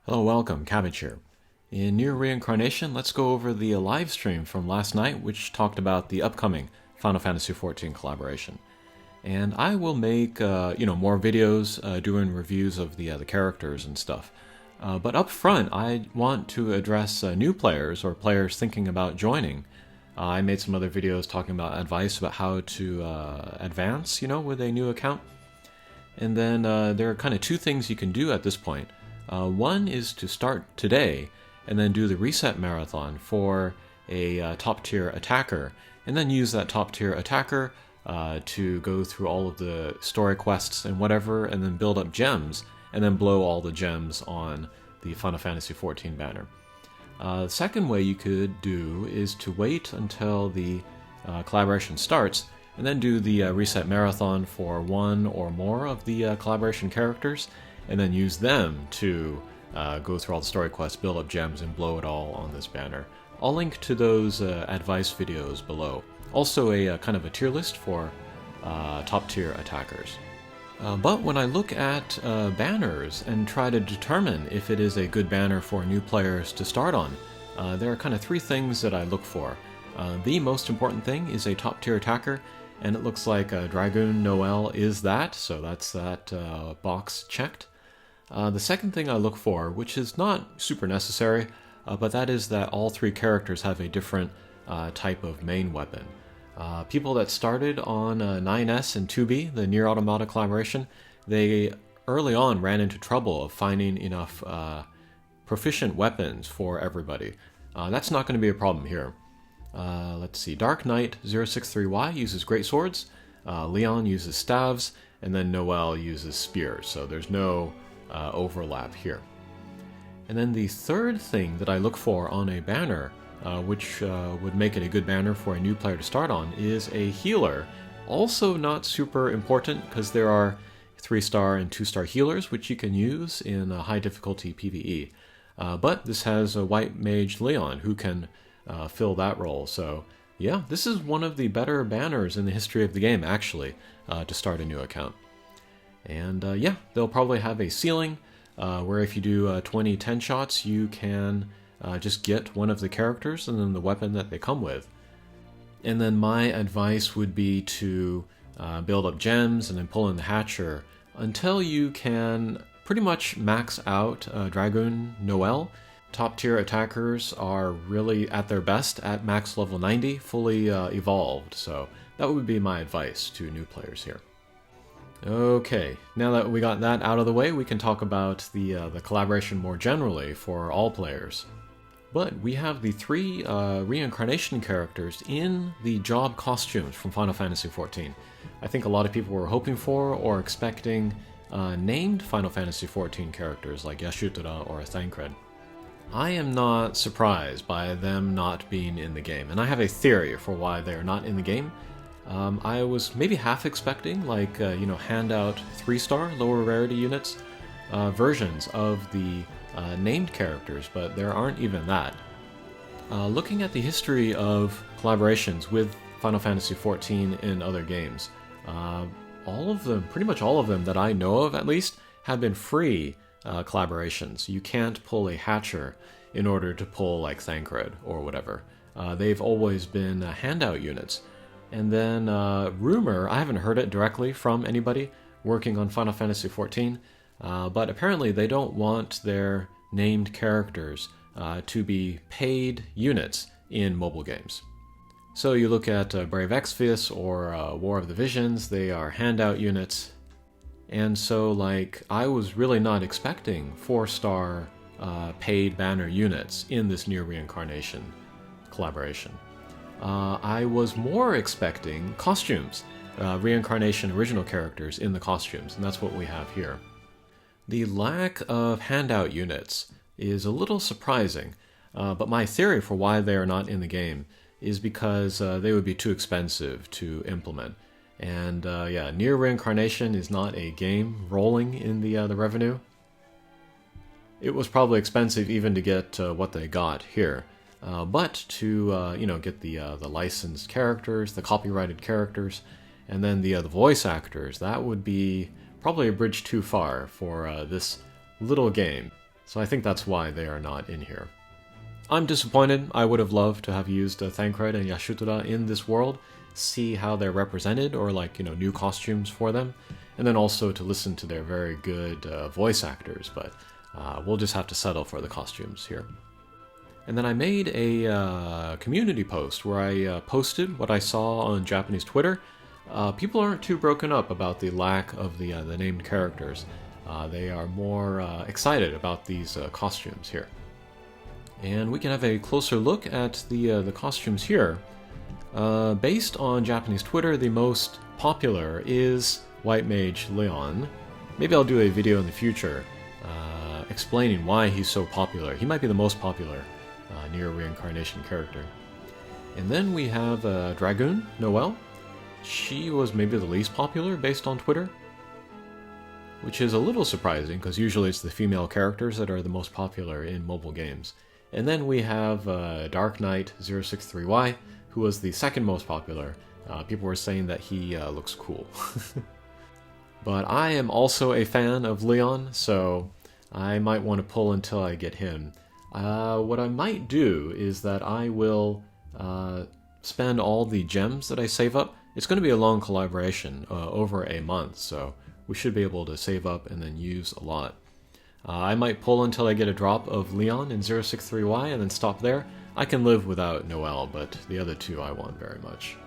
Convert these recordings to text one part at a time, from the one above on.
Hello, welcome, Cabbage here. In Nier Reincarnation, let's go over the live stream from last night, which talked about the upcoming Final Fantasy XIV collaboration. And I will make, more videos doing reviews of the characters and stuff. But up front, I want to address new players or players thinking about joining. I made some other videos talking about advice about how to advance, with a new account. And then there are kind of two things you can do at this point. One is to start today and then do the reset marathon for a top tier attacker, and then use that top tier attacker to go through all of the story quests and whatever, and then build up gems, and then blow all the gems on the Final Fantasy XIV banner. The second way you could do is to wait until the collaboration starts, and then do the reset marathon for one or more of the collaboration characters, and then use them to go through all the story quests, build up gems, and blow it all on this banner. I'll link to those advice videos below. Also a kind of a tier list for top tier attackers. But when I look at banners and try to determine if it is a good banner for new players to start on, there are kind of three things that I look for. The most important thing is a top tier attacker, and it looks like Dragoon Noel is that, so that's that box checked. The second thing I look for, which is not super necessary, but that is that all three characters have a different type of main weapon. People that started on 9S and 2B, the Nier Automata collaboration, they early on ran into trouble of finding enough proficient weapons for everybody. That's not going to be a problem here. Let's see, Dark Knight 063Y uses great swords, Leon uses staves, and then Noel uses spears, so there's no overlap here. And then the third thing that I look for on a banner, which would make it a good banner for a new player to start on, is a healer. Also not super important, because there are 3-star and 2-star healers which you can use in high difficulty PvE. But this has a White Mage Leon who can fill that role. So yeah, this is one of the better banners in the history of the game, actually, to start a new account. And they'll probably have a ceiling where if you do 20 10 shots, you can just get one of the characters and then the weapon that they come with. And then my advice would be to build up gems and then pull in the hatcher until you can pretty much max out Dragoon Noel. Top tier attackers are really at their best at max level 90, fully evolved. So that would be my advice to new players here. Okay, now that we got that out of the way, we can talk about the collaboration more generally for all players. But we have the three reincarnation characters in the job costumes from Final Fantasy XIV. I think a lot of people were hoping for or expecting named Final Fantasy XIV characters like Yashutura or Thancred. I am not surprised by them not being in the game, and I have a theory for why they are not in the game. I was maybe half expecting, handout 3-star, lower rarity units, versions of the named characters, but there aren't even that. Looking at the history of collaborations with Final Fantasy XIV in other games, all of them, pretty much all of them that I know of at least, have been free collaborations. You can't pull a hatcher in order to pull like Thancred or whatever. They've always been handout units. And then rumor, I haven't heard it directly from anybody working on Final Fantasy XIV, but apparently they don't want their named characters to be paid units in mobile games. So you look at Brave Exvius or War of the Visions, they are handout units. And so I was really not expecting 4-star paid banner units in this Nier Reincarnation collaboration. I was more expecting costumes, Reincarnation original characters in the costumes, and that's what we have here. The lack of handout units is a little surprising, but my theory for why they are not in the game is because they would be too expensive to implement. And Nier Reincarnation is not a game rolling in the revenue. It was probably expensive even to get what they got here. But to get the licensed characters, the copyrighted characters, and then the voice actors, that would be probably a bridge too far for this little game. So I think that's why they are not in here. I'm disappointed. I would have loved to have used Thancred and Yashutura in this world, see how they're represented, or like, new costumes for them, and then also to listen to their very good voice actors, but we'll just have to settle for the costumes here. And then I made a community post where I posted what I saw on Japanese Twitter. People aren't too broken up about the lack of the named characters. They are more excited about these costumes here. And we can have a closer look at the costumes here. Based on Japanese Twitter, the most popular is White Mage Leon. Maybe I'll do a video in the future explaining why he's so popular. He might be the most popular Nier Reincarnation character. And then we have Dragoon, Noelle. She was maybe the least popular based on Twitter, which is a little surprising because usually it's the female characters that are the most popular in mobile games. And then we have Dark Knight 063Y, who was the second most popular. People were saying that he looks cool. But I am also a fan of Leon, so I might want to pull until I get him. What I might do is that I will spend all the gems that I save up. It's going to be a long collaboration, over a month, so we should be able to save up and then use a lot. I might pull until I get a drop of Leon in 063Y and then stop there. I can live without Noelle, but the other two I want very much.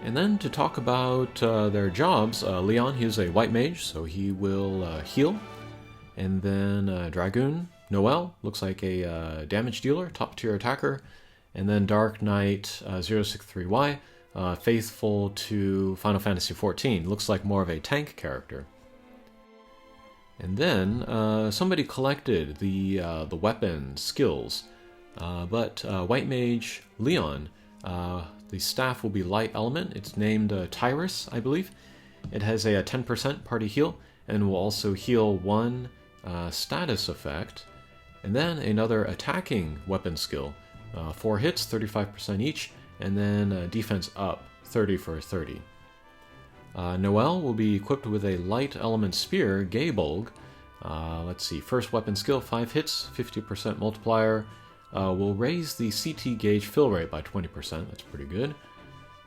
And then to talk about their jobs, Leon, he's a white mage, so he will heal. And then Dragoon, Noelle, looks like a damage dealer, top tier attacker. And then Dark Knight 063Y, faithful to Final Fantasy XIV, looks like more of a tank character. And then somebody collected the weapon skills, but White Mage Leon, the staff will be light element. It's named Tyrus, I believe. It has a 10% party heal, and will also heal one status effect, and then another attacking weapon skill, 4 hits, 35% each, and then defense up, 30 for 30. Noelle will be equipped with a light element spear, Gabolg. Let's see, first weapon skill, 5 hits, 50% multiplier. Will raise the CT gauge fill rate by 20%, that's pretty good.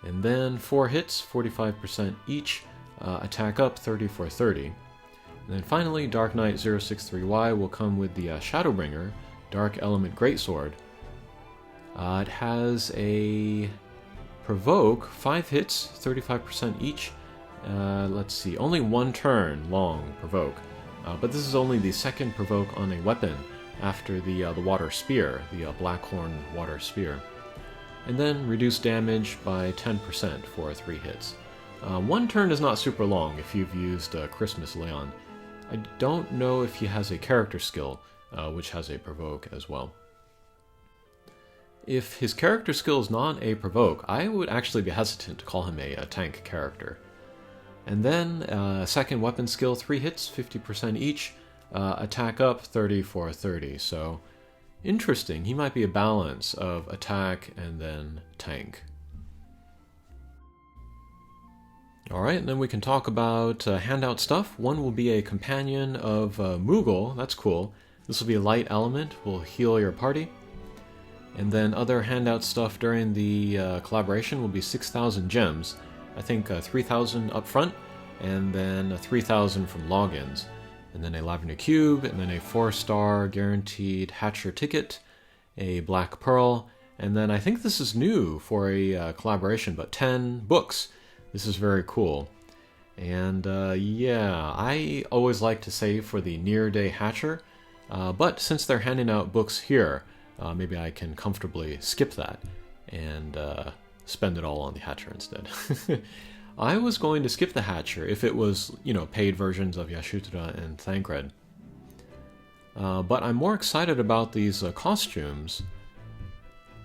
And then 4 hits, 45% each, attack up, 30 for 30. And then finally, Dark Knight 063Y will come with the Shadowbringer, Dark Element Greatsword. It has a provoke, 5 hits, 35% each. Let's see, only 1 turn long provoke. But this is only the second provoke on a weapon after the water spear, the Blackhorn water spear. And then reduce damage by 10% for 3 hits. 1 turn is not super long if you've used Christmas Leon. I don't know if he has a character skill, which has a provoke as well. If his character skill is not a provoke, I would actually be hesitant to call him a tank character. And then second weapon skill, 3 hits, 50% each, attack up, 30 for 30. So interesting, he might be a balance of attack and then tank. Alright, and then we can talk about handout stuff. One will be a companion of Moogle, that's cool. This will be a light element, will heal your party. And then other handout stuff during the collaboration will be 6,000 gems. I think 3,000 up front, and then 3,000 from logins. And then a Lavender Cube, and then a 4-star guaranteed Hatcher ticket, a Black Pearl, and then I think this is new for a collaboration, but 10 books. This is very cool. And yeah, I always like to save for the Nier Day Hatcher, but since they're handing out books here, maybe I can comfortably skip that and spend it all on the Hatcher instead. I was going to skip the Hatcher if it was, paid versions of Yashutura and Thancred. But I'm more excited about these costumes,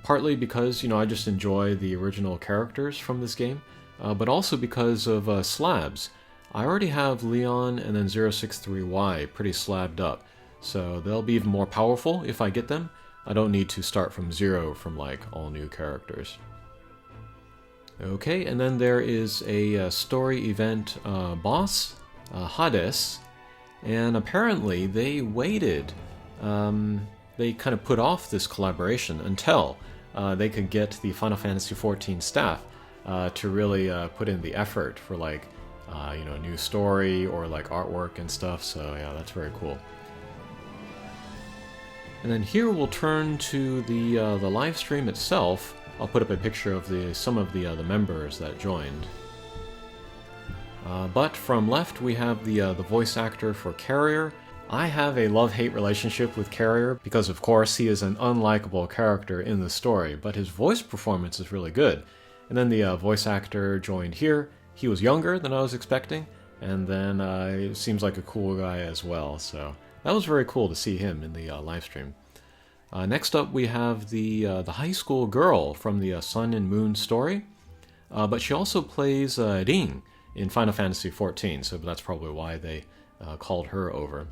partly because, I just enjoy the original characters from this game, but also because of slabs. I already have Leon and then 063Y pretty slabbed up, so they'll be even more powerful if I get them. I don't need to start from zero from all new characters. Okay, and then there is a story event boss, Hades, And apparently they waited, they kind of put off this collaboration until they could get the Final Fantasy XIV staff to really put in the effort for like, a new story or like artwork and stuff. So yeah, that's very cool. And then here we'll turn to the live stream itself. I'll put up a picture of some of the members that joined. But from left we have the voice actor for Carrier. I have a love-hate relationship with Carrier because of course he is an unlikable character in the story, but his voice performance is really good. And then the voice actor joined here. He was younger than I was expecting, and then it seems like a cool guy as well, so that was very cool to see him in the live stream. Next up we have the high school girl from the Sun and Moon story, but she also plays Ring in Final Fantasy XIV, so that's probably why they called her over.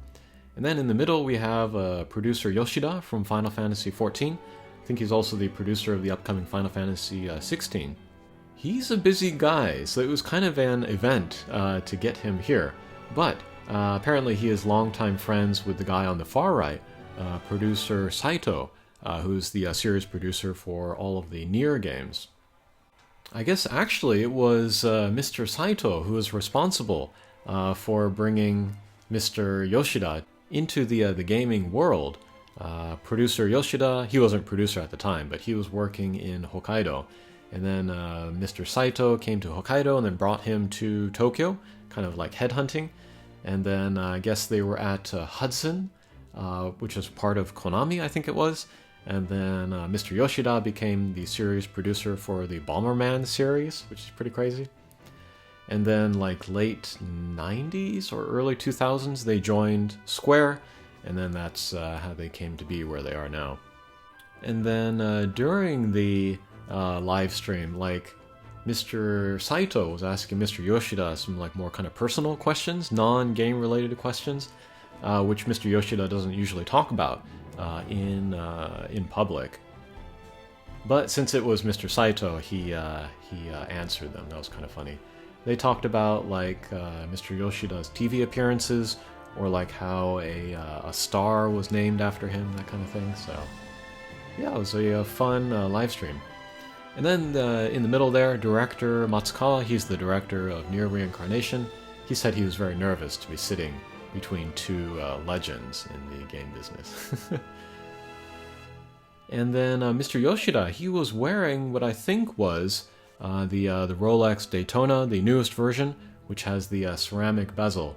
And then in the middle we have producer Yoshida from Final Fantasy XIV. I think he's also the producer of the upcoming Final Fantasy XVI. He's a busy guy, so it was kind of an event to get him here. But apparently he is longtime friends with the guy on the far right, producer Saito, who's the series producer for all of the Nier games. I guess actually it was Mr. Saito who was responsible for bringing Mr. Yoshida into the gaming world. Producer Yoshida, he wasn't producer at the time, but he was working in Hokkaido. And then Mr. Saito came to Hokkaido and then brought him to Tokyo, kind of like headhunting. And then I guess they were at Hudson, which was part of Konami, I think it was. And then Mr. Yoshida became the series producer for the Bomberman series, which is pretty crazy. And then like late 90s or early 2000s, they joined Square. And then that's how they came to be where they are now. And then during the live stream, like Mr. Saito was asking Mr. Yoshida some like more kind of personal questions, non-game related questions, which Mr. Yoshida doesn't usually talk about in public. But since it was Mr. Saito, he answered them. That was kind of funny. They talked about like Mr. Yoshida's TV appearances, or like how a star was named after him, that kind of thing. So yeah, it was a fun live stream. And then in the middle there, director Matsukawa, he's the director of Nier Reincarnation. He said he was very nervous to be sitting between two legends in the game business. And then Mr. Yoshida, he was wearing what I think was the Rolex Daytona, the newest version, which has the ceramic bezel.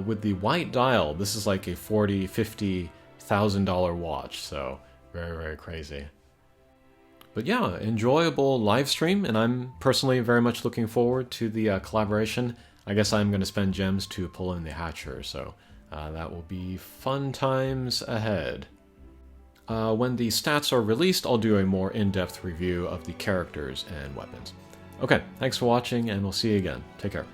With the white dial, this is like a $40,000, $50,000 watch, so very, very crazy. But yeah, enjoyable live stream, and I'm personally very much looking forward to the collaboration. I guess I'm going to spend gems to pull in the Hatcher, so that will be fun times ahead. When the stats are released, I'll do a more in-depth review of the characters and weapons. Okay, thanks for watching, and we'll see you again. Take care.